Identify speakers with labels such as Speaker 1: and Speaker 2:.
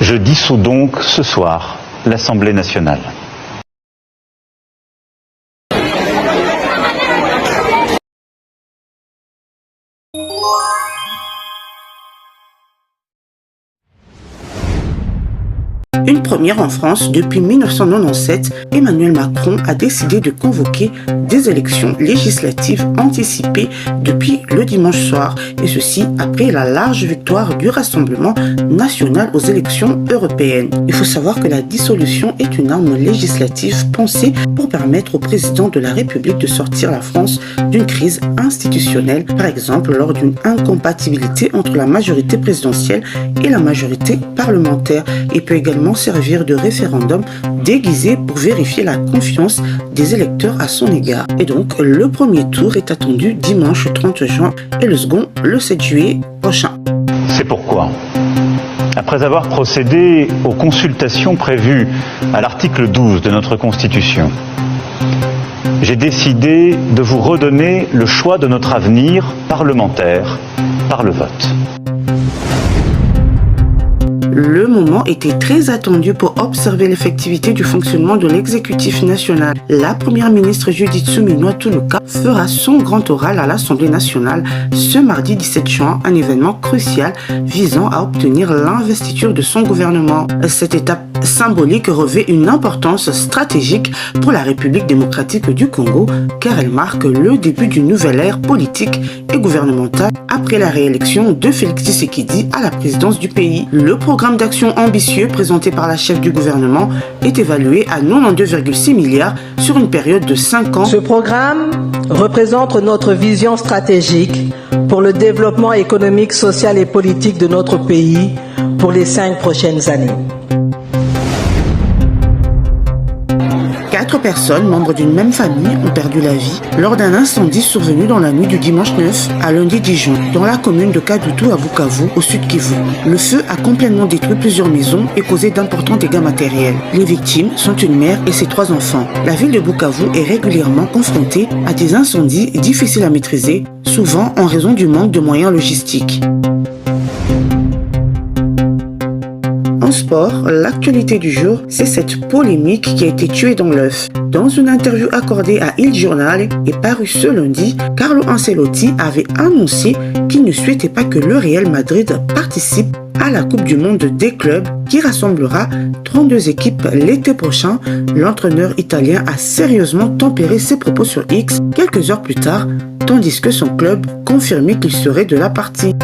Speaker 1: Je dissous donc ce soir l'Assemblée nationale.
Speaker 2: Une première en France, depuis 1997, Emmanuel Macron a décidé de convoquer des élections législatives anticipées depuis le dimanche soir, et ceci après la large victoire du Rassemblement national aux élections européennes. Il faut savoir que la dissolution est une arme législative pensée pour permettre au président de la République de sortir la France d'une crise institutionnelle, par exemple lors d'une incompatibilité entre la majorité présidentielle et la majorité parlementaire, et peut également servir de référendum déguisé pour vérifier la confiance des électeurs à son égard. Et donc, le premier tour est attendu dimanche 30 juin et le second le 7 juillet prochain.
Speaker 1: C'est pourquoi, après avoir procédé aux consultations prévues à l'article 12 de notre Constitution, j'ai décidé de vous redonner le choix de notre avenir parlementaire par le vote.
Speaker 2: Le moment était très attendu pour observer l'effectivité du fonctionnement de l'exécutif national. La première ministre Judith Suminwa-Tuluka fera son grand oral à l'Assemblée nationale ce mardi 17 juin, un événement crucial visant à obtenir l'investiture de son gouvernement. Cette étape symbolique revêt une importance stratégique pour la République démocratique du Congo, car elle marque le début d'une nouvelle ère politique et gouvernementale après la réélection de Félix Tshisekedi à la présidence du pays. Le programme d'action ambitieux présenté par la chef du gouvernement est évalué à 92,6 milliards sur une période de 5 ans.
Speaker 3: Ce programme représente notre vision stratégique pour le développement économique, social et politique de notre pays pour les 5 prochaines années.
Speaker 2: 4 personnes, membres d'une même famille, ont perdu la vie lors d'un incendie survenu dans la nuit du dimanche 9 à lundi 10 juin, dans la commune de Kadutu à Bukavu, au sud Kivu. Le feu a complètement détruit plusieurs maisons et causé d'importants dégâts matériels. Les victimes sont une mère et ses 3 enfants. La ville de Bukavu est régulièrement confrontée à des incendies difficiles à maîtriser, souvent en raison du manque de moyens logistiques. En sport, l'actualité du jour, c'est cette polémique qui a été tuée dans l'œuf. Dans une interview accordée à Il Giornale et parue ce lundi, Carlo Ancelotti avait annoncé qu'il ne souhaitait pas que le Real Madrid participe à la Coupe du Monde des clubs qui rassemblera 32 équipes l'été prochain. L'entraîneur italien a sérieusement tempéré ses propos sur X quelques heures plus tard, tandis que son club confirmait qu'il serait de la partie.